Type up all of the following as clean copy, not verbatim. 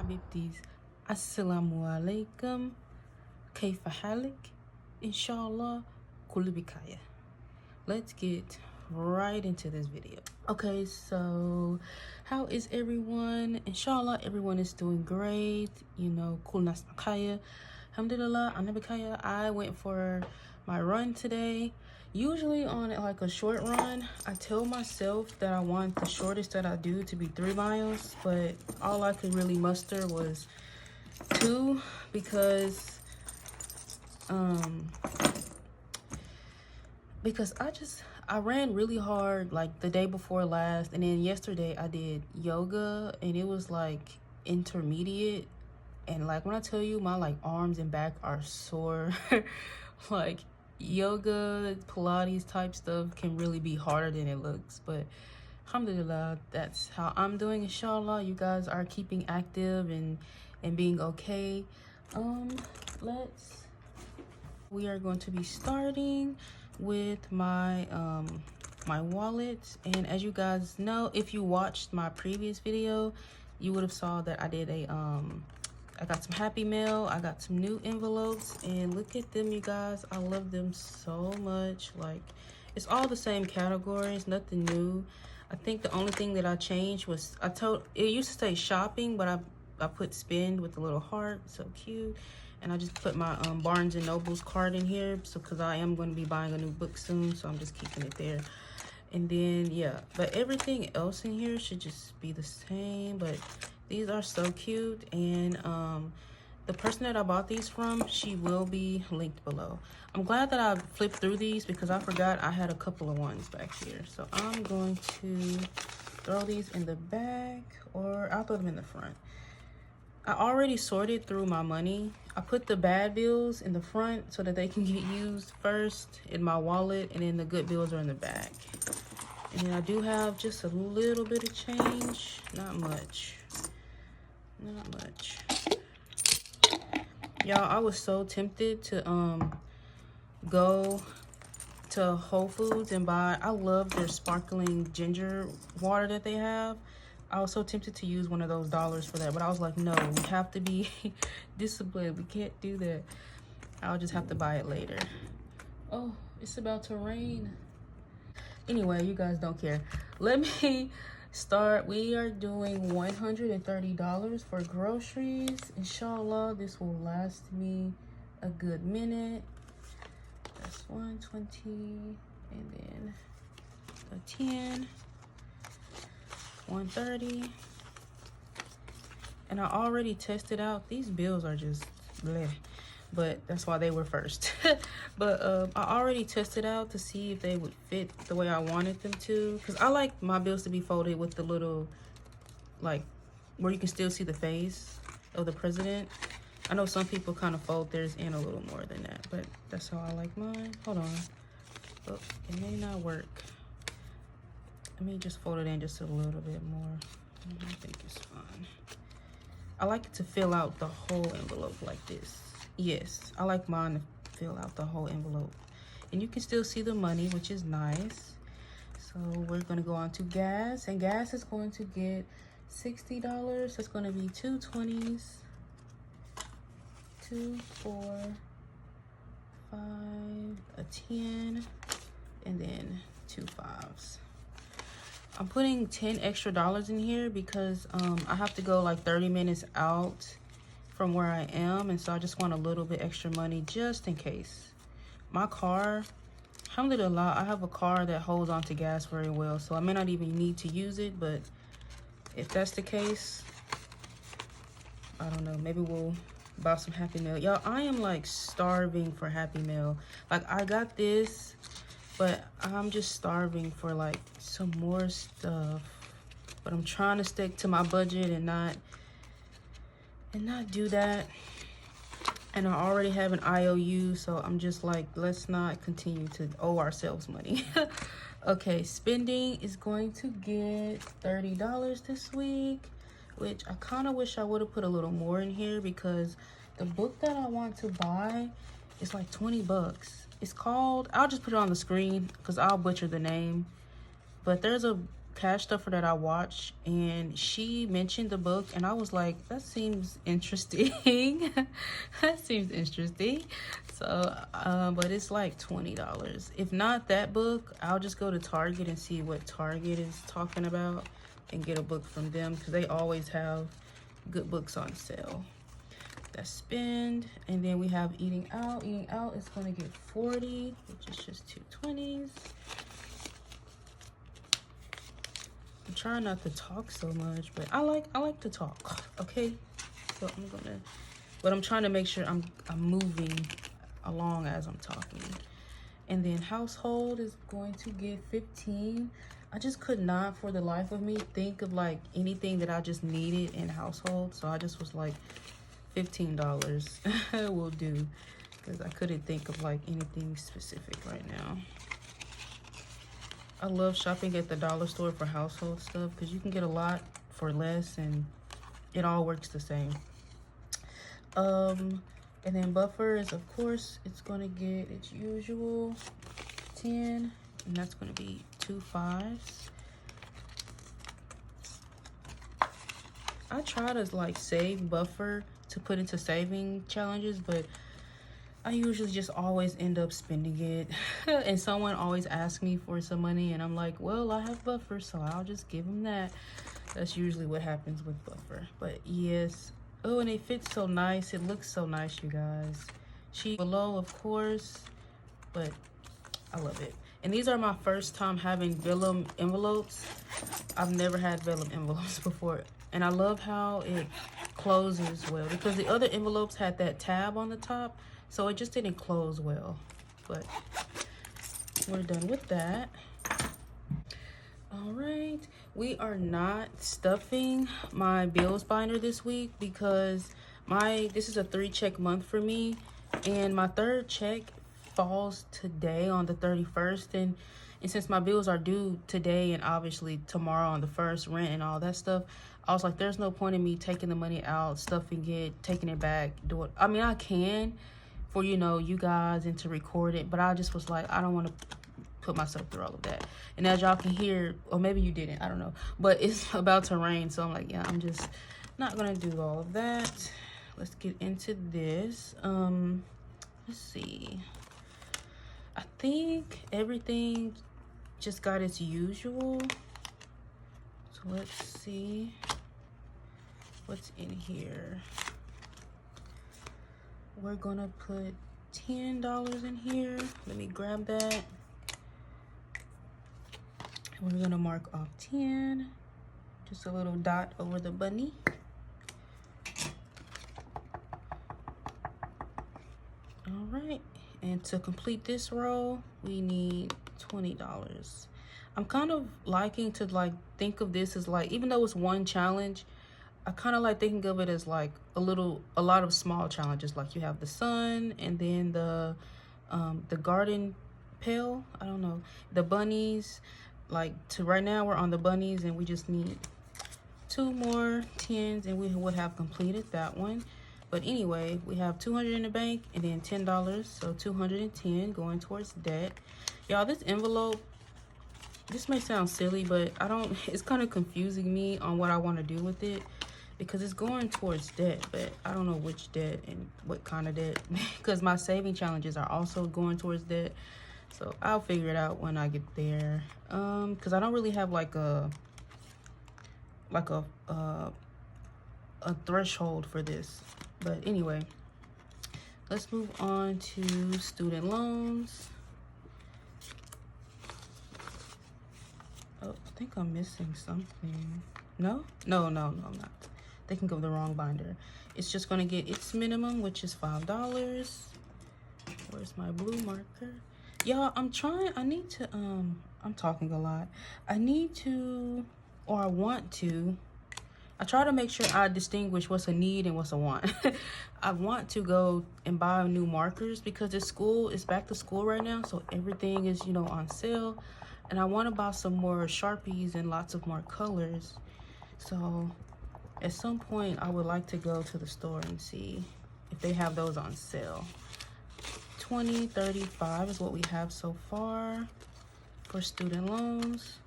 Habibtis, assalamu alaikum, kayfa halik, inshallah, kullu bikaya. Let's get right into this video. Okay, so how is everyone? Inshallah, everyone is doing great. You know, kul nas makaya. Alhamdulillah, anabikaya. I went for my run today. Usually on like a short run, I tell myself that I want the shortest that I do to be 3 miles, but all I could really muster was 2 because I ran really hard like the day before last, and then yesterday I did yoga and it was like intermediate, and like when I tell you my like arms and back are sore like yoga, Pilates type stuff can really be harder than it looks, but alhamdulillah, that's how I'm doing. Inshallah, you guys are keeping active and being okay. We are going to be starting with my my wallet, and as you guys know, if you watched my previous video, you would have saw that I did a I got some Happy Mail. I got some new envelopes, and look at them, you guys. I love them so much. Like, it's all the same categories, nothing new. I think the only thing that I changed was it used to say shopping, but I put spend with the little heart, so cute. And I just put my Barnes and Noble's card in here, so because I am going to be buying a new book soon, so I'm just keeping it there. And then yeah, but everything else in here should just be the same, but these are so cute. And the person that I bought these from, she will be linked below. I'm glad that I flipped through these because I forgot I had a couple of ones back here. So I'm going to throw these in the back, or I'll throw them in the front. I already sorted through my money. I put the bad bills in the front so that they can get used first in my wallet, and then the good bills are in the back. And then I do have just a little bit of change, not much. Not much. Y'all, I was so tempted to go to Whole Foods and buy, I love their sparkling ginger water that they have. I was so tempted to use one of those dollars for that, but I was like, no, we have to be disciplined. We can't do that. I'll just have to buy it later. Oh, it's about to rain. Anyway, you guys don't care. Let me start. We are doing $130 for groceries. Inshallah, this will last me a good minute. That's 120, and then a 10. 130. And I already tested out. These bills are just bleh, but that's why they were first. But I already tested out to see if they would fit the way I wanted them to, because I like my bills to be folded with the little, like, where you can still see the face of the president. I know some people kind of fold theirs in a little more than that, but that's how I like mine. Hold on. Oh, it may not work. Let me just fold it in just a little bit more. I think it's fine. I like it to fill out the whole envelope like this. Yes, I like mine to fill out the whole envelope. And you can still see the money, which is nice. So we're gonna go on to gas, and gas is going to get $60. That's gonna be 2 20s, 2, 4, 5, a 10, and then 2 5s. I'm putting $10 extra in here because I have to go like 30 minutes out from where I am, and so I just want a little bit extra money just in case. My car, alhamdulillah, I have a car that holds on to gas very well, so I may not even need to use it, but if that's the case, I don't know, maybe we'll buy some Happy Meal. Y'all, I am like starving for Happy Meal. Like, I got this, but I'm just starving for like some more stuff. But I'm trying to stick to my budget and not do that. And I already have an IOU, so I'm just like, let's not continue to owe ourselves money. Okay, spending is going to get $30 this week, which I kind of wish I would have put a little more in here because the book that I want to buy is like 20 bucks. It's called, I'll just put it on the screen because I'll butcher the name. But there's a cash stuffer that I watched, and she mentioned the book, and I was like, that seems interesting. That seems interesting. So but it's like $20. If not that book, I'll just go to Target and see what Target is talking about and get a book from them, because they always have good books on sale. That's spend. And then we have eating out. Eating out is going to get 40, which is just 2 20s. I'm trying not to talk so much, but I like to talk. Okay, so I'm trying to make sure I'm moving along as I'm talking. And then household is going to get 15. I just could not for the life of me think of like anything that I just needed in household, so I just was like, $15 will do, because I couldn't think of like anything specific right now. I love shopping at the dollar store for household stuff, because you can get a lot for less and it all works the same. And then buffers, of course, it's going to get its usual 10, and that's going to be 2 5s. I try to like save buffer to put into saving challenges, but I usually just always end up spending it. And someone always asks me for some money, and I'm like, well, I have buffer, so I'll just give them that. That's usually what happens with buffer. But yes, oh, and it fits so nice. It looks so nice, you guys. She below, of course, but I love it. And these are my first time having vellum envelopes. I've never had vellum envelopes before, and I love how it closes well, because the other envelopes had that tab on the top, so it just didn't close well. But we're done with that. All right, we are not stuffing my bills binder this week, because this is a 3-check month for me, and my 3rd check falls today on the 31st, and since my bills are due today and obviously tomorrow on the 1st, rent and all that stuff, I was like, there's no point in me taking the money out, stuffing it, taking it back, do it. I mean, I can for, you know, you guys and to record it, but I just was like, I don't want to put myself through all of that. And as y'all can hear, or maybe you didn't, I don't know, but it's about to rain, so I'm like, yeah, I'm just not gonna do all of that. Let's get into this. Let's see. I think everything just got its usual. So let's see what's in here. We're gonna put $10 in here. Let me grab that. We're gonna mark off 10. Just a little dot over the bunny. All right. And to complete this row, we need $20. I'm kind of liking to like think of this as like, even though it's one challenge, I kind of like thinking of it as like a lot of small challenges. Like you have the sun, and then the garden pail, I don't know, the bunnies. Like right now we're on the bunnies, and we just need 2 more 10s, and we would have completed that one. But anyway, we have $200 in the bank, and then $10, so $210 going towards debt. Y'all, this envelope, this may sound silly, but it's kind of confusing me on what I want to do with it, because it's going towards debt, but I don't know which debt and what kind of debt, because my saving challenges are also going towards debt. So I'll figure it out when I get there. Because I don't really have like a threshold for this. But anyway, let's move on to student loans. Oh, I think I'm missing something. No, I'm not. Thinking of the wrong binder. It's just gonna get its minimum, which is $5. Where's my blue marker? Y'all, I'm talking a lot. I try to make sure I distinguish what's a need and what's a want. I want to go and buy new markers, because it's back to school right now, so everything is, you know, on sale, and I want to buy some more Sharpies and lots of more colors. So at some point I would like to go to the store and see if they have those on sale. 20, 35 is what we have so far for student loans.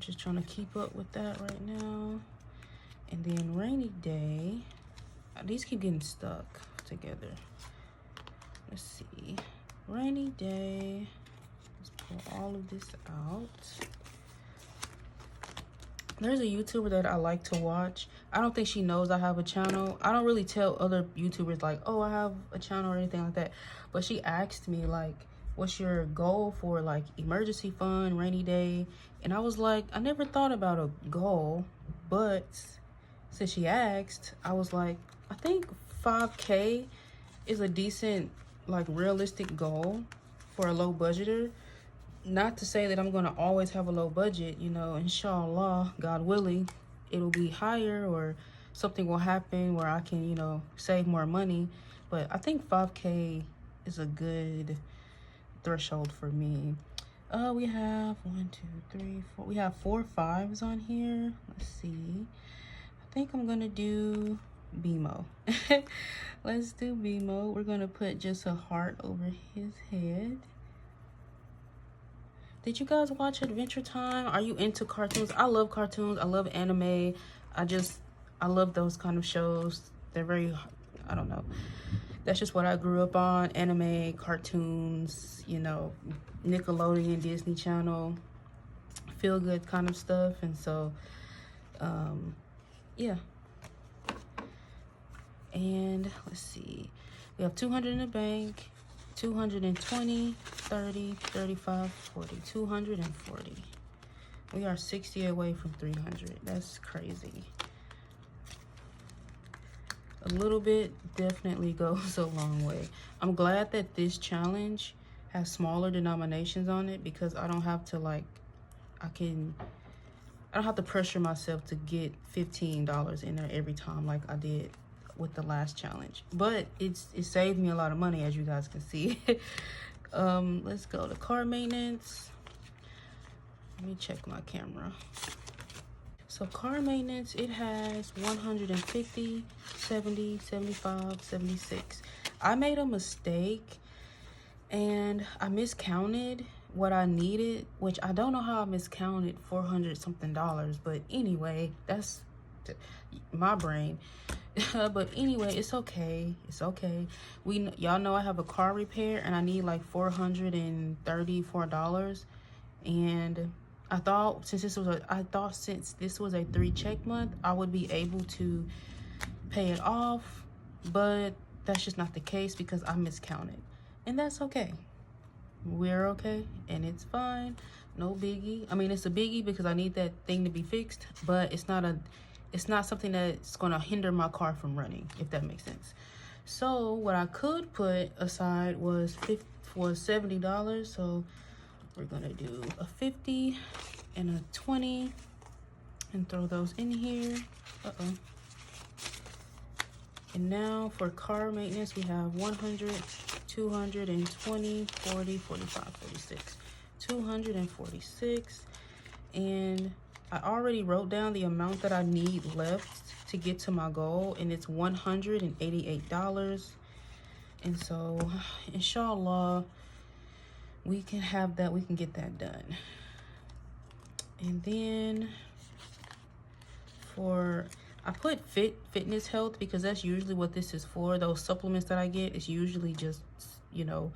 Just trying to keep up with that right now. And then rainy day. These keep getting stuck together. Let's see. Rainy day. Let's pull all of this out. There's a YouTuber that I like to watch. I don't think she knows I have a channel. I don't really tell other YouTubers like, oh, I have a channel or anything like that. But she asked me like, what's your goal for like emergency fund, rainy day? And I was like, I never thought about a goal. But since she asked, I was like, I think 5K is a decent, like realistic goal for a low budgeter. Not to say that I'm gonna always have a low budget, you know, inshallah, God willing, it'll be higher or something will happen where I can, you know, save more money. But I think 5K is a good threshold for me. We have 1, 2, 3, 4. We have 4 5s on here. Let's see. I think I'm gonna do BMO. Let's do BMO. We're gonna put just a heart over his head. Did you guys watch Adventure Time? Are you into cartoons? I love cartoons. I love anime. I love those kind of shows. They're very, I don't know. That's just what I grew up on. Anime, cartoons, you know, Nickelodeon, Disney Channel, feel good kind of stuff. And so, yeah. And let's see. We have 200 in the bank. 220, 30, 35, 40, 240. We are 60 away from 300. That's crazy. A little bit definitely goes a long way. I'm glad that this challenge has smaller denominations on it because I don't have to like, I don't have to pressure myself to get $15 in there every time like I did with the last challenge. But it saved me a lot of money, as you guys can see. Let's go to car maintenance. Let me check my camera. So car maintenance, it has 150, 70, 75, 76. I made a mistake and I miscounted what I needed, which I don't know how I miscounted $400 something, but anyway, that's my brain. But anyway, it's okay. It's okay. Y'all know I have a car repair and I need like $434. And I thought since this was a 3-check month, I would be able to pay it off, but that's just not the case because I miscounted. And that's okay. We're okay and it's fine. No biggie. I mean, it's a biggie because I need that thing to be fixed, but it's not something that's going to hinder my car from running, if that makes sense. So what I could put aside was $70. So we're going to do a 50 and a 20 and throw those in here. And now for car maintenance, we have 100, 220, 40, 45, 46, 246. And I already wrote down the amount that I need left to get to my goal, and it's $188. And so, inshallah, we can have that, we can get that done. And then I put fitness health because that's usually what this is for. Those supplements that I get is usually just, you know,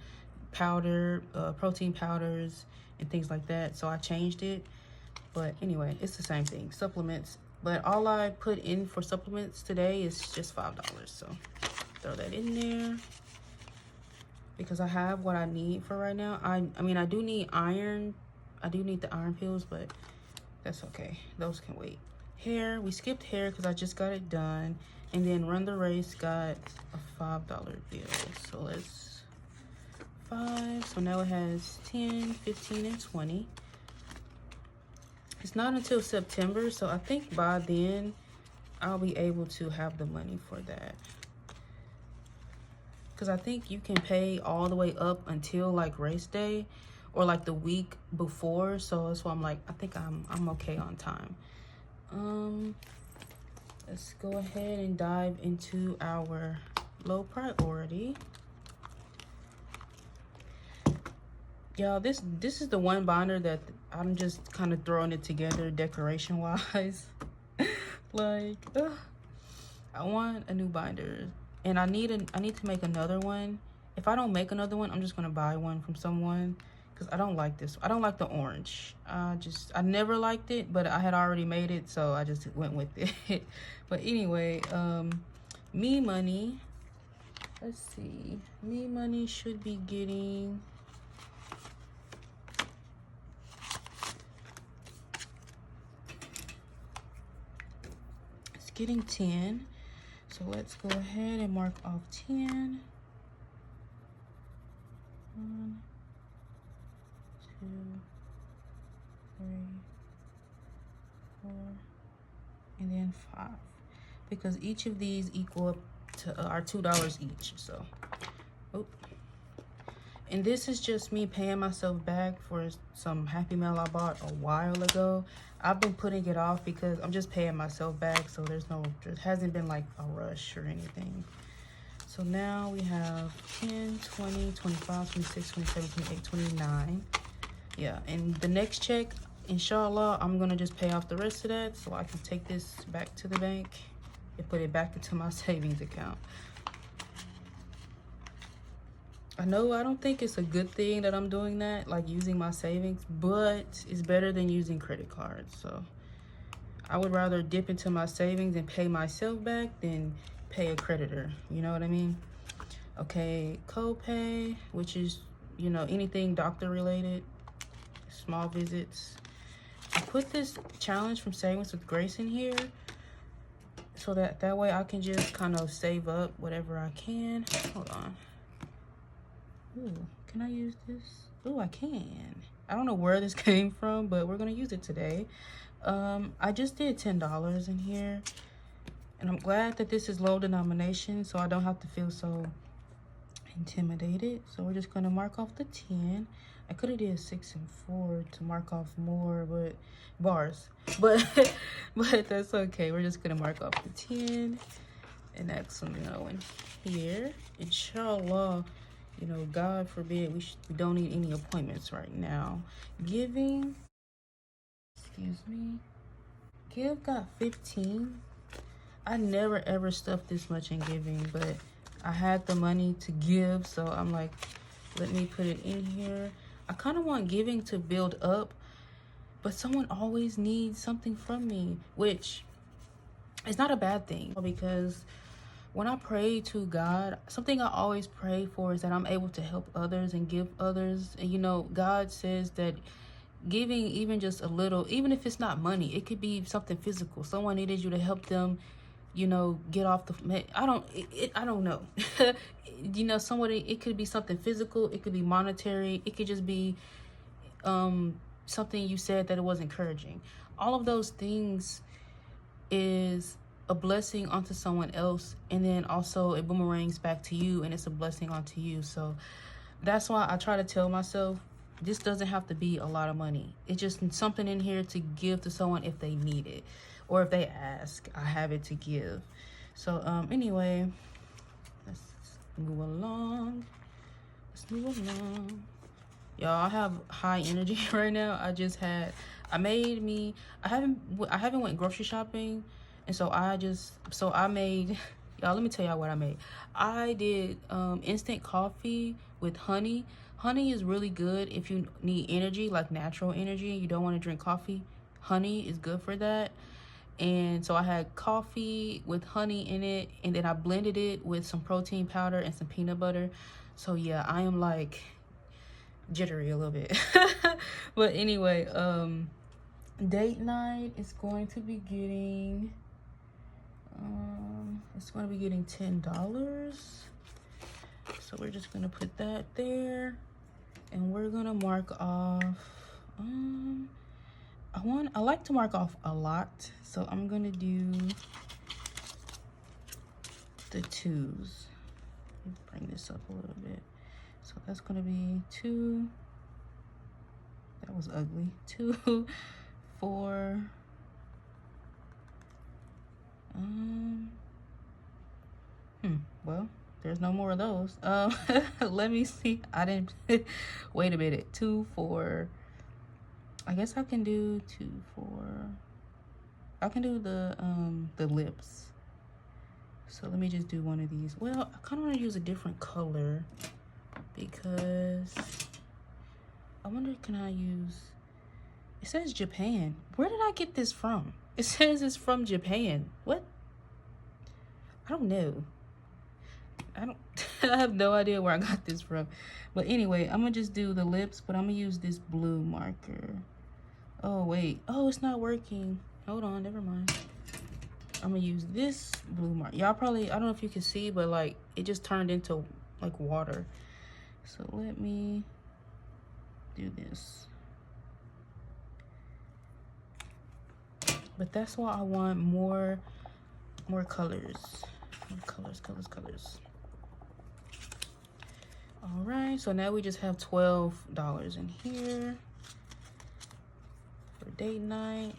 powder, protein powders and things like that. So I changed it. But anyway, it's the same thing, supplements. But all I put in for supplements today is just $5. So throw that in there because I have what I need for right now. I mean, I do need iron. I do need the iron pills, but that's okay. Those can wait. Hair, we skipped hair because I just got it done. And then Run the Race got a $5 bill. So let's 5. So now it has 10, 15, and 20. It's not until September, so I think by then I'll be able to have the money for that. Because I think you can pay all the way up until like race day or like the week before. So that's why I'm like, I think I'm okay on time. Let's go ahead and dive into our low priority. Y'all, this is the one binder that I'm just kind of throwing it together decoration wise. Like, I want a new binder, and I need to make another one. If I don't make another one, I'm just gonna buy one from someone, because I don't like this. I don't like the orange. I never liked it, but I had already made it, so I just went with it. But anyway, Me Money, let's see, Me Money should be getting, it's getting 10. So let's go ahead and mark off 10. 1, 2, 3, 4, and then 5, because each of these equal up to are $2 each. So, and this is just me paying myself back for some Happy Mail I bought a while ago. I've been putting it off because I'm just paying myself back, so there hasn't been like a rush or anything. So now we have 10, 20, 25, 26, 27, 28, 29. Yeah, and the next check, inshallah, I'm gonna just pay off the rest of that so I can take this back to the bank and put it back into my savings account. I know I don't think it's a good thing that I'm doing that, like using my savings, but it's better than using credit cards. So I would rather dip into my savings and pay myself back than pay a creditor. You know what I mean? Okay, copay, which is, you know, anything doctor related, small visits. I put this challenge from Savings with Grace in here so that way I can just kind of save up whatever I can. Hold on. Ooh, can I use this? Ooh, I can. I don't know where this came from, but we're gonna use it today. I just did $10 in here, and I'm glad that this is low denomination, so I don't have to feel so intimidated. So we're just gonna mark off the 10. I could have did 6 and 4 to mark off more, but bars, but but that's okay. We're just gonna mark off the 10, and that's something in here. Inshallah, you know, God forbid we don't need any appointments right now. Giving, excuse me, Give got 15. I never ever stuffed this much in giving, but I had the money to give, so I'm like, let me put it in here. I kind of want giving to build up, but someone always needs something from me, which is not a bad thing, because when I pray to God, something I always pray for is that I'm able to help others and give others. And you know, God says that giving even just a little, even if it's not money, it could be something physical. Someone needed you to help them, you know, get off the, I don't know. You know, somebody, it could be something physical, it could be monetary, it could just be something you said that it was encouraging. All of those things is a blessing onto someone else, and then also it boomerangs back to you, and it's a blessing onto you. So that's why I try to tell myself, this doesn't have to be a lot of money. It's just something in here to give to someone if they need it, or if they ask, I have it to give. So anyway, let's move along. Y'all, I have high energy right now. I haven't went grocery shopping, and so I made, y'all, let me tell y'all what I made. I did instant coffee with honey. Honey is really good if you need energy, like natural energy, you don't want to drink coffee. Honey is good for that. And so I had coffee with honey in it, and then I blended it with some protein powder and some peanut butter. So yeah, I am like jittery a little bit. But anyway, date night is going to be getting $10. So we're just gonna put that there, and we're gonna mark off I like to mark off a lot, so I'm gonna do the 2s. Bring this up a little bit. So that's gonna be 2. That was ugly. 2, 4. Well, there's no more of those. Let me see. I didn't wait a minute. 2, 4. I guess I can do 2, 4. I can do the lips. So let me just do one of these. Well, I kind of want to use a different color because I wonder, can I use, it says Japan. Where did I get this from? It says it's from Japan. What? I don't know. I have no idea where I got this from. But anyway, I'm gonna just do the lips, but I'm gonna use this blue marker. Oh wait, oh, it's not working. Hold on, never mind. I'm gonna use this blue marker. Y'all probably, I don't know if you can see, but like it just turned into like water. So let me do this. But that's why I want more colors. Colors. All right, so now we just have $12 in here for date night.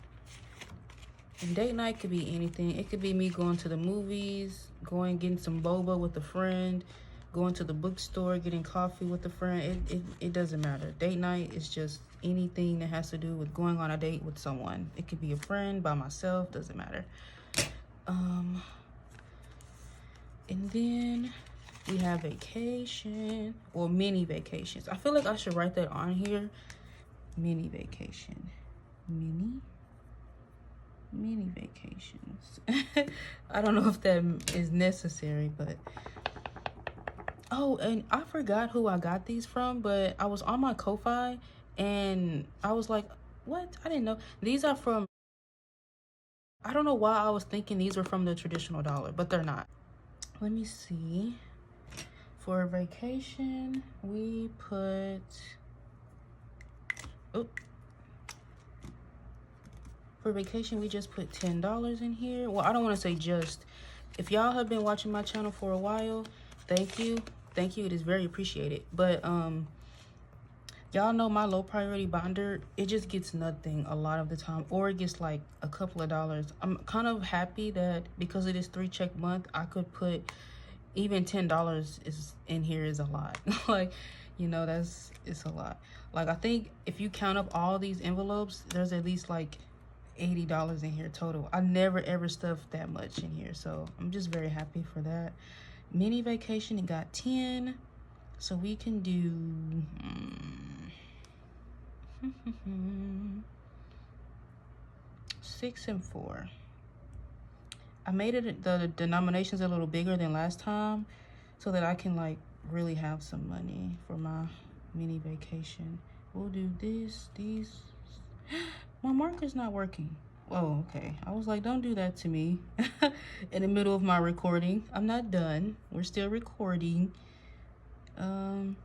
And date night could be anything. It could be me going to the movies, getting some boba with a friend, going to the bookstore, getting coffee with a friend. It doesn't matter. Date night is just anything that has to do with going on a date with someone. It could be a friend, by myself, doesn't matter. And then we have vacation or mini vacations. I feel like I should write that on here. Mini vacation. Mini vacations. I don't know if that is necessary, but oh, and I forgot who I got these from, but I was on my Ko-Fi and I was like, what? I didn't know. These are from, I don't know why I was thinking these were from the traditional dollar, but they're not. Let me see. For vacation, we put, for vacation, we just put $10 in here. Well, I don't want to say just. If y'all have been watching my channel for a while, thank you. Thank you. It is very appreciated. But y'all know my low priority bonder, it just gets nothing a lot of the time, or it gets like a couple of dollars. I'm kind of happy that because it is 3-check month, I could put even $10 is in here is a lot. Like, you know, it's a lot. Like, I think if you count up all these envelopes, there's at least like $80 in here total. I never ever stuffed that much in here, so I'm just very happy for that. Mini vacation, it got 10, so we can do 6 and 4. I made it the denominations a little bigger than last time so that I can like really have some money for my mini vacation. We'll do these. My marker's not working. Oh, okay. I was like, don't do that to me in the middle of my recording. I'm not done. We're still recording. And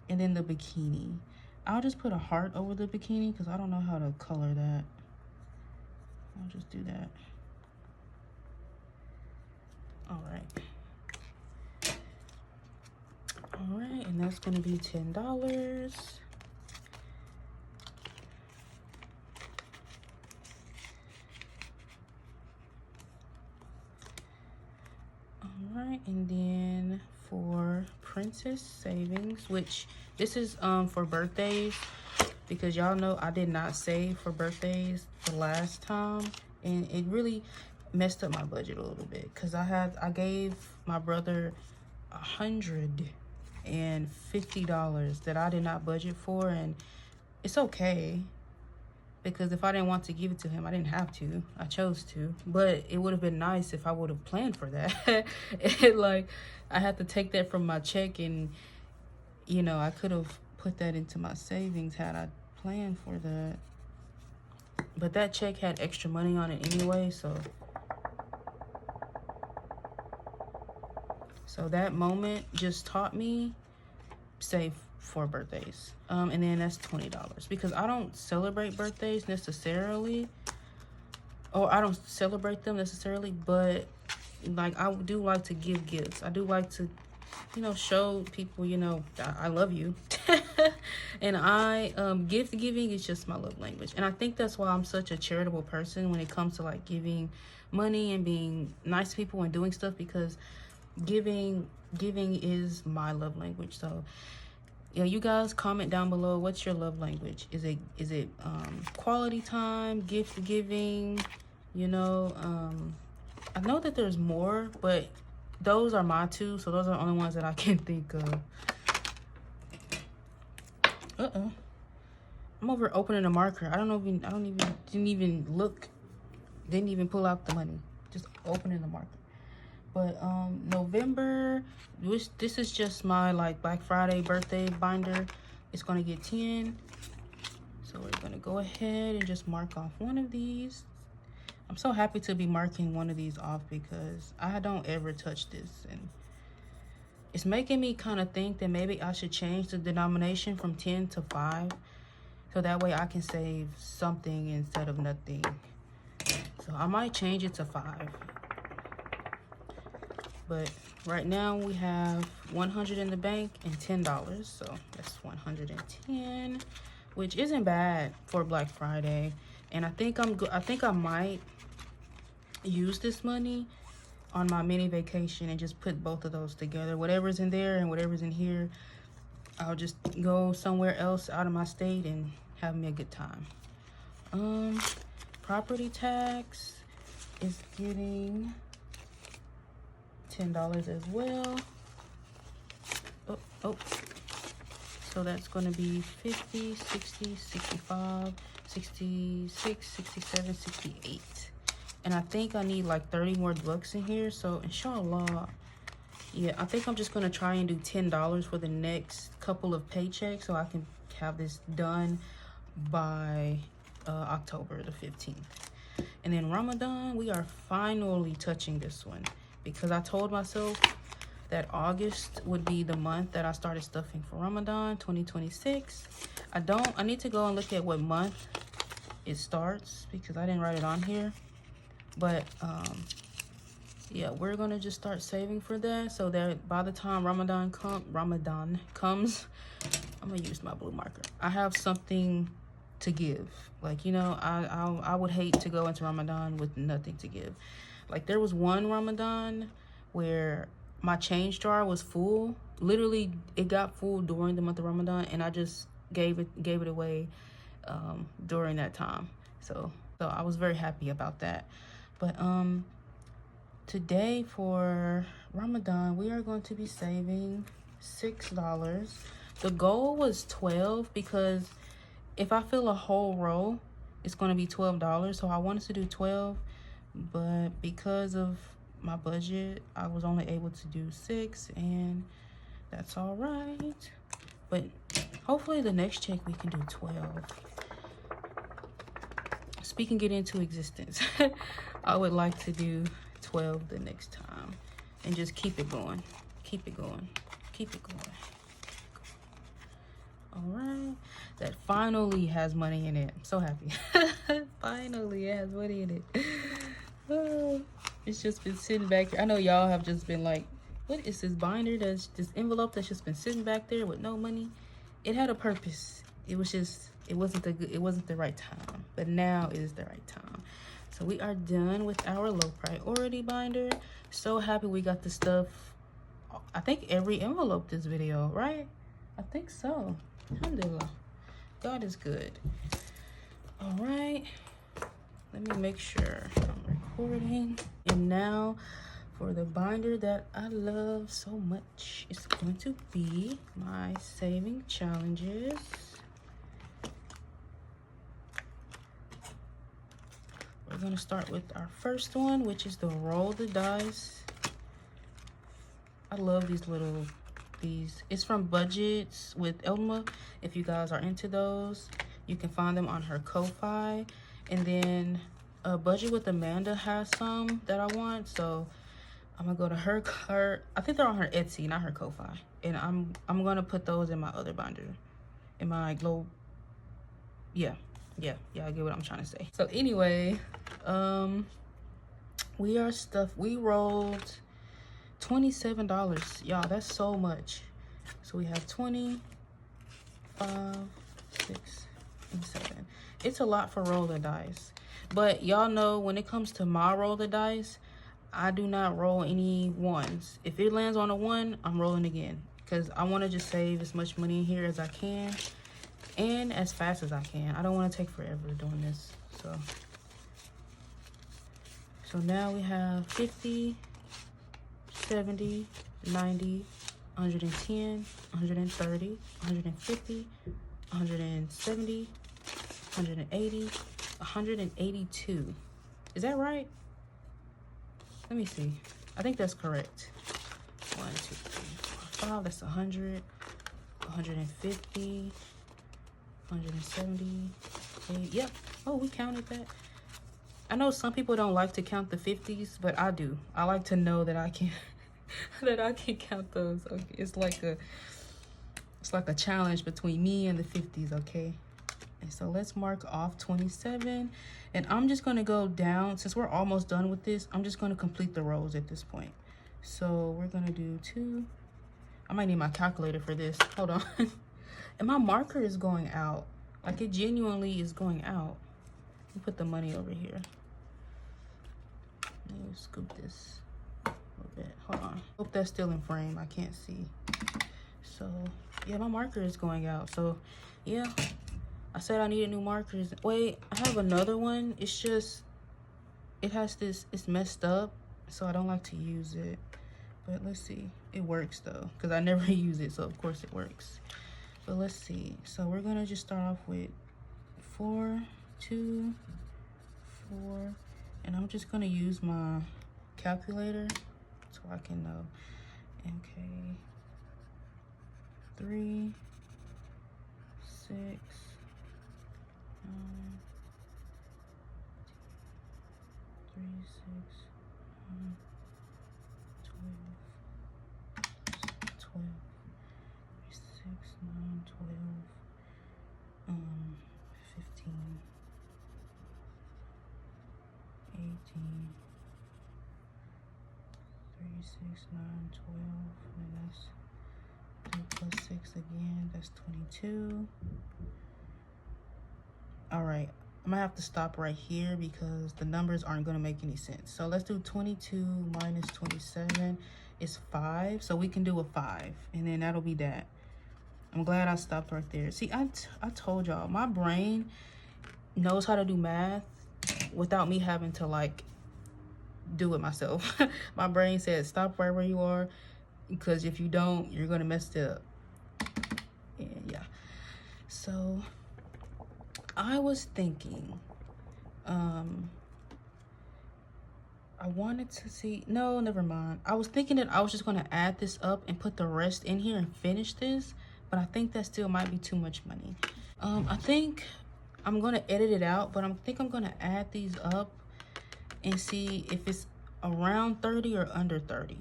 then the bikini. I'll just put a heart over the bikini because I don't know how to color that. I'll just do that. All right, and that's gonna be $10. All right, and then for Princess Savings, which this is for birthdays, because y'all know I did not save for birthdays the last time, and it really messed up my budget a little bit because I gave my brother $150 that I did not budget for, and it's okay because if I didn't want to give it to him, I didn't have to. I chose to, but it would have been nice if I would have planned for that. And like, I had to take that from my check, and you know, I could have put that into my savings had I planned for that. But that check had extra money on it anyway, so that moment just taught me save for birthdays. And then that's $20 because I don't celebrate birthdays necessarily, or I don't celebrate them necessarily, but like I do like to give gifts. I do like to, you know, show people, you know, I love you. And gift giving is just my love language, and I think that's why I'm such a charitable person when it comes to like giving money and being nice to people and doing stuff, because giving is my love language. So yeah, you guys comment down below, what's your love language? Is it quality time, gift giving? You know, I know that there's more, but those are my two, so those are the only ones that I can think of. I'm over opening a marker. Didn't even pull out the money. Just opening the marker. But November, this is just my like Black Friday birthday binder. It's gonna get 10. So we're gonna go ahead and just mark off one of these. I'm so happy to be marking one of these off because I don't ever touch this, and it's making me kind of think that maybe I should change the denomination from 10 to 5, so that way I can save something instead of nothing. So I might change it to 5. But right now we have 100 in the bank and $10, so that's 110, which isn't bad for Black Friday. And I think I might use this money on my mini vacation and just put both of those together. Whatever's in there and whatever's in here, I'll just go somewhere else out of my state and have me a good time. Property tax is getting $10 as well. So that's going to be 50, 60, 65, 66, 67, 68. And I think I need like 30 more bucks in here. So inshallah, yeah, I think I'm just going to try and do $10 for the next couple of paychecks so I can have this done by October the 15th. And then Ramadan, we are finally touching this one because I told myself that August would be the month that I started stuffing for Ramadan 2026. I need to go and look at what month it starts because I didn't write it on here. But yeah, we're gonna just start saving for that so that by the time Ramadan comes, I'm gonna use my blue marker. I have something to give. Like, you know, I would hate to go into Ramadan with nothing to give. Like, there was one Ramadan where my change jar was full. Literally, it got full during the month of Ramadan, and I just gave it away during that time. So I was very happy about that. But today for Ramadan, we are going to be saving $6. The goal was 12 because if I fill a whole row, it's going to be $12. So I wanted to do 12, but because of my budget, I was only able to do 6, and that's all right. But hopefully the next check we can do 12. Speaking it into existence, I would like to do 12 the next time and just keep it going. Keep it going. Keep it going. All right. That finally has money in it. I'm so happy. Finally, it has money in it. Oh, it's just been sitting back here. I know y'all have just been like, what is this binder, this envelope that's just been sitting back there with no money? It had a purpose. It was just, it wasn't the right time, but now is the right time. So we are done with our low priority binder. So happy we got the stuff. I think every envelope this video, right? I think so. Alhamdulillah. God is good. All right. Let me make sure I'm recording. And now for the binder that I love so much, it's going to be my saving challenges. We're going to start with our first one, which is the roll the dice. I love these. It's from Budgets with Elma. If you guys are into those, you can find them on her Ko-Fi. And then Budget with Amanda has some that I want, so I'm gonna go to her. I think they're on her Etsy, not her Ko-Fi. And I'm gonna put those in my other binder, in my glow. Yeah, I get what I'm trying to say. So anyway, we rolled $27, y'all. That's so much. So we have 20, 5, 6, and 7. It's a lot for roll the dice, but y'all know when it comes to my roll the dice, I do not roll any ones. If it lands on a 1, I'm rolling again, because I want to just save as much money in here as I can and as fast as I can. I don't want to take forever doing this. So now we have 50, 70, 90, 110, 130, 150, 170, 180, 182. Is that right? Let me see. I think that's correct. 1, 2, 3, 4, 5. That's 100, 150, 170. Yep. Oh, we counted that. I know some people don't like to count the 50s, but I do. I like to know that I can that I can count those. Okay, it's like a challenge between me and the 50s, okay? And so let's mark off 27, and I'm just going to go down. Since we're almost done with this, I'm just going to complete the rows at this point. So we're going to do 2. I might need my calculator for this. Hold on. And my marker is going out. Like, it genuinely is going out. Let me put the money over here. Let me scoop this a little bit. Hold on. Hope that's still in frame. I can't see. So yeah, my marker is going out. So yeah, I said I needed new markers. Wait, I have another one. It's just, it has this, it's messed up, so I don't like to use it. But let's see. It works though, because I never use it, so of course it works. But let's see. So we're gonna just start off with 4, 2, 4, and I'm just gonna use my calculator so I can know. Okay. 3, 6, 9, 3, 6, 9, 12, 12, 6, 9, 12, 15, 18, 3, 6, 9, 12, and that's 3 plus 6 again, that's 22. All right, I'm gonna have to stop right here because the numbers aren't gonna make any sense. So let's do 22 minus 27 is 5. So we can do a 5, and then that'll be that. I'm glad I stopped right there. See, I told y'all, my brain knows how to do math without me having to like do it myself. My brain said stop right where you are, because if you don't, you're gonna mess it up. And yeah, so I was thinking, I wanted to see, no, never mind. I was thinking that I was just gonna add this up and put the rest in here and finish this, but I think that still might be too much money. I think I'm gonna edit it out, but I think I'm gonna add these up and see if it's around 30 or under 30.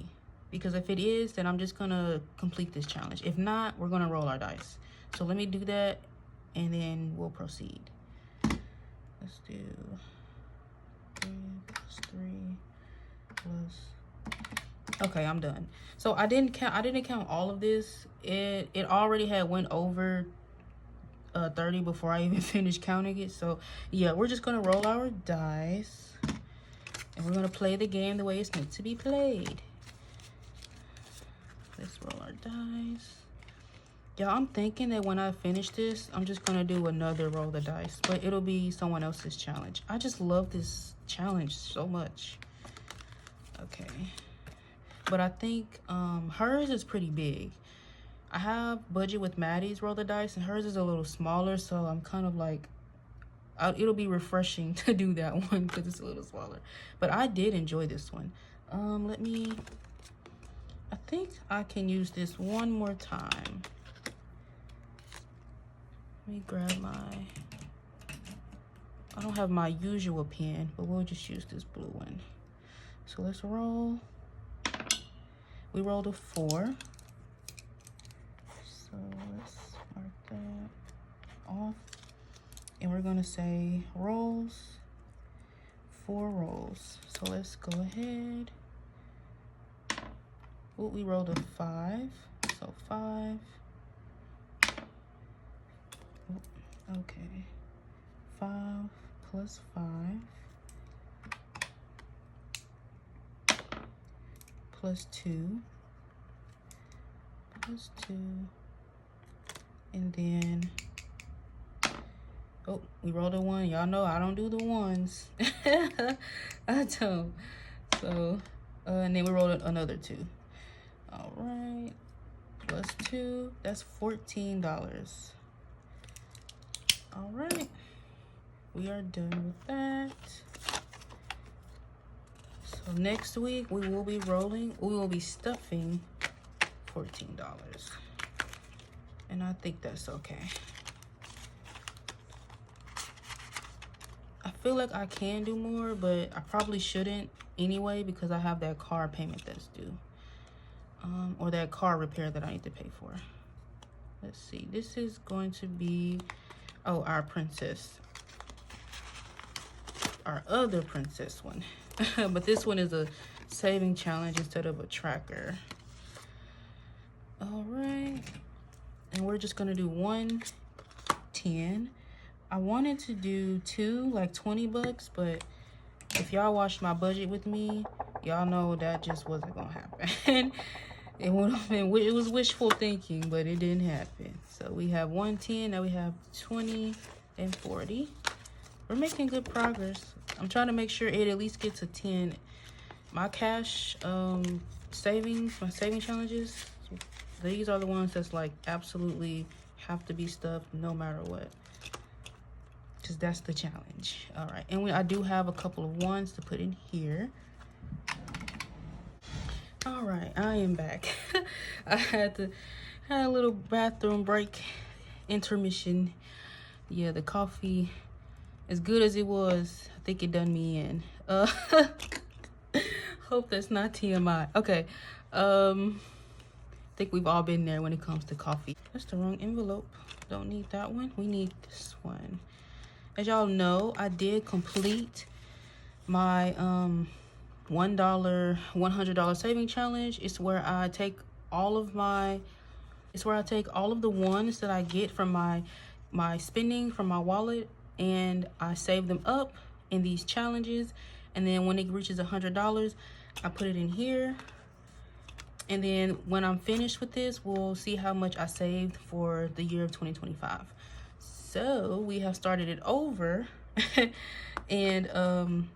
Because if it is, then I'm just gonna complete this challenge. If not, we're gonna roll our dice. So let me do that, and then we'll proceed. Let's do 3 plus 3 plus. Okay, I'm done. So I didn't count all of this. It already had went over 30 before I even finished counting it. So yeah, we're just gonna roll our dice, and we're gonna play the game the way it's meant to be played. Let's roll our dice. Y'all, I'm thinking that when I finish this, I'm just gonna do another roll the dice, but it'll be someone else's challenge. I just love this challenge so much. Okay, but I think hers is pretty big. I have Budget with Maddie's roll the dice, and hers is a little smaller, so I'm kind of like, it'll be refreshing to do that one because it's a little smaller. But I did enjoy this one. I think I can use this one more time. Let me grab I don't have my usual pen, but we'll just use this blue one. So let's roll. We rolled a 4. So let's mark that off. And we're gonna say rolls, 4 rolls. So let's go ahead. Oh, we rolled a 5, so 5. Oh, okay, 5 plus 5. plus 2 plus 2, and then oh, we rolled a 1. Y'all know I don't do the ones. I don't. So and then we rolled another 2. All right, plus 2, that's $14. All right, we are done with that. So next week we will be stuffing $14, and I think that's okay. I feel like I can do more, but I probably shouldn't anyway because I have that car payment that's due, or that car repair that I need to pay for. Let's see, this is going to be, oh, our princess, our other princess one. But this one is a saving challenge instead of a tracker. All right, and we're just gonna do 110. I wanted to do 2, like 20 bucks, but if y'all watched my budget with me, y'all know that just wasn't gonna happen. It was wishful thinking, but it didn't happen. So we have 110, now we have 20 and 40. We're making good progress. I'm trying to make sure it at least gets to 10. My cash savings, my saving challenges, these are the ones that's like absolutely have to be stuffed no matter what, because that's the challenge. All right, and I do have a couple of ones to put in here. All right, I am back. I had a little bathroom break, intermission. Yeah, the coffee, as good as it was, I think it done me in. Hope that's not TMI. Okay, I think we've all been there when it comes to coffee. That's the wrong envelope. Don't need that one. We need this one. As y'all know, I did complete my $100 saving challenge. It's where I take all of the ones that I get from my spending from my wallet, and I save them up in these challenges, and then when it reaches $100, I put it in here. And then when I'm finished with this, we'll see how much I saved for the year of 2025. So we have started it over. And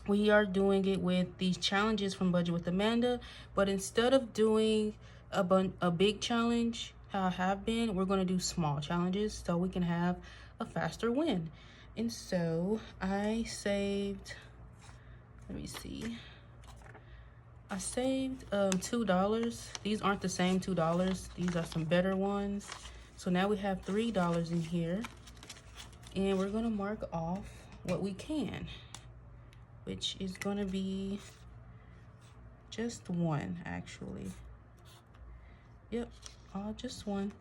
we are doing it with these challenges from Budget with Amanda. But instead of doing a big challenge, how I have been, we're going to do small challenges so we can have a faster win. And so I saved, let me see. I saved $2. These aren't the same $2. These are some better ones. So now we have $3 in here, and we're gonna mark off what we can, which is gonna be just 1 actually. Yep, just 1.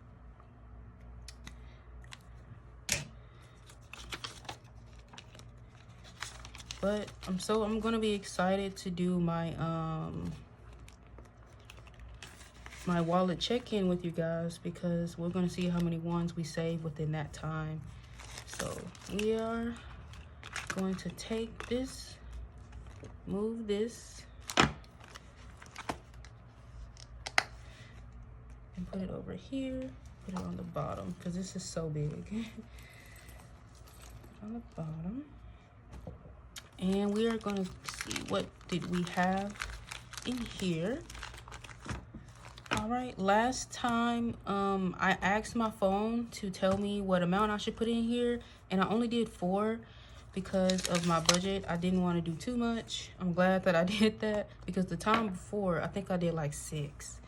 But I'm gonna be excited to do my my wallet check-in with you guys, because we're gonna see how many ones we save within that time. So we are going to take this, move this, and put it over here. Put it on the bottom because this is so big. On the bottom. And we are going to see what did we have in here. All right, last time I asked my phone to tell me what amount I should put in here, and I only did 4 because of my budget. I didn't want to do too much. I'm glad that I did that, because the time before I think I did like 6.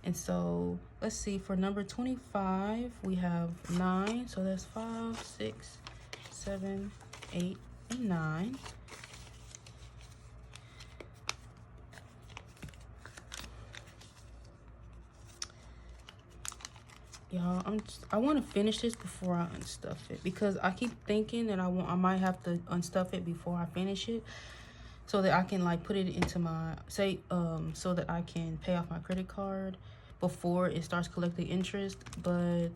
And so let's see, for number 25 we have 9, so that's 5, 6, 7, 8, and 9. Y'all, I want to finish this before I unstuff it, because I keep thinking that I might have to unstuff it before I finish it, so that I can like put it into my so that I can pay off my credit card before it starts collecting interest. But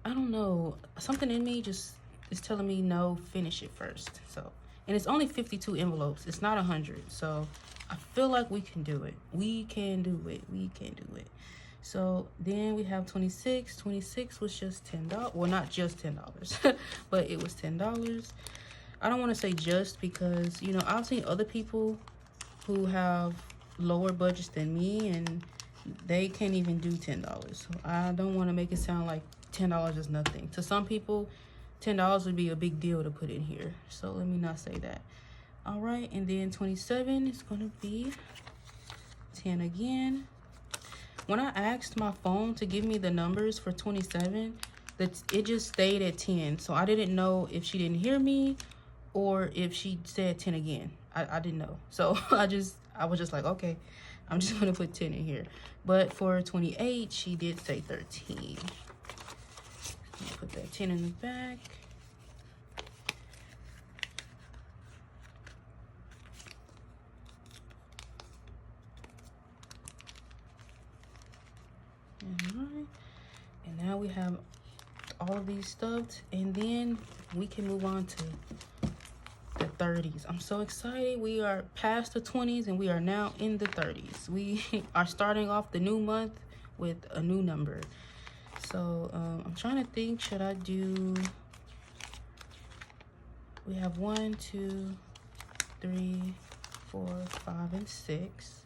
I don't know, something in me just is telling me no, finish it first. So And it's only 52 envelopes. It's not 100. So I feel like we can do it. We can do it. We can do it. So then we have 26. 26 was just $10. Well, not just $10, but it was $10. I don't want to say just because, you know, I've seen other people who have lower budgets than me and they can't even do $10. So I don't want to make it sound like $10 is nothing. To some people, $10 would be a big deal to put in here. So let me not say that. All right, and then 27 is going to be 10 again. When I asked my phone to give me the numbers for 27, it just stayed at 10. So I didn't know if she didn't hear me or if she said 10 again. I didn't know. So I was just like, okay, I'm just gonna put 10 in here. But for 28, she did say 13. Put that 10 in the back. Alright, and now we have all of these stuffed, and then we can move on to the 30s. I'm so excited. We are past the 20s and we are now in the 30s. We are starting off the new month with a new number. So I'm trying to think, should I do, we have 1, 2, 3, 4, 5, and 6.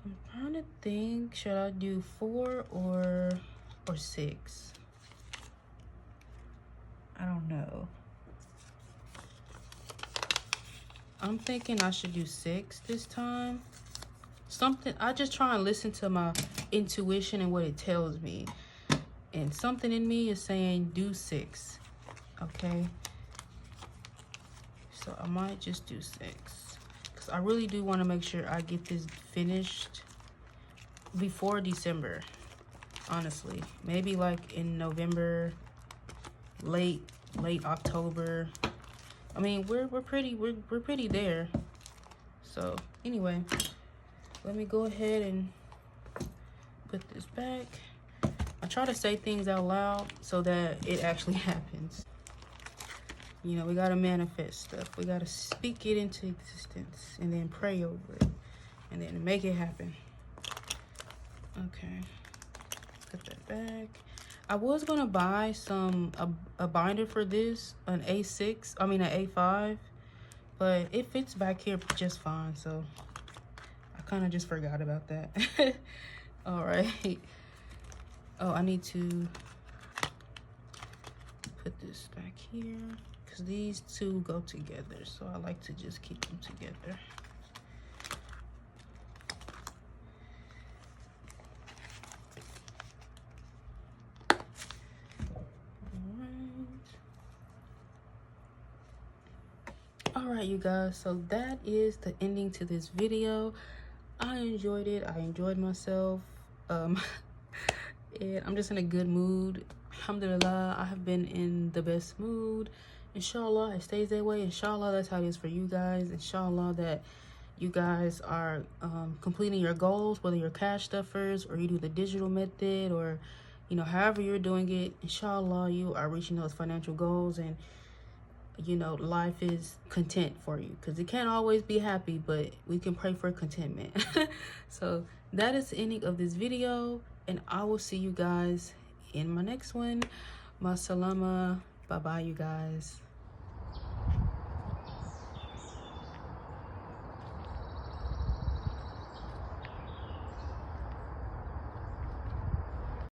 I'm trying to think, should I do 4 or 6? I don't know. I'm thinking I should do 6 this time. Something, I just try and listen to my intuition and what it tells me. And something in me is saying do 6. Okay. So I might just do 6. Because I really do want to make sure I get this finished before December. Honestly. Maybe like in November, late October. I mean, we're pretty there. So anyway, let me go ahead and put this back. I try to say things out loud so that it actually happens. You know, we gotta manifest stuff. We gotta speak it into existence and then pray over it and then make it happen. Okay, put that back. I was gonna buy a binder for this, an A5, but it fits back here just fine, so I kind of just forgot about that. All right. Oh, I need to put this back here because these two go together, so I like to just keep them together. Alright, you guys, so that is the ending to this video. I enjoyed it. I enjoyed myself. And I'm just in a good mood. Alhamdulillah, I have been in the best mood. Inshallah, it stays that way. Inshallah, that's how it is for you guys. Inshallah, that you guys are completing your goals, whether you're cash stuffers or you do the digital method, or, you know, however you're doing it. Inshallah, you are reaching those financial goals, and you know, life is content for you, because it can't always be happy, but we can pray for contentment. So that is the ending of this video, and I will see you guys in my next one. Masalama. Bye bye, you guys.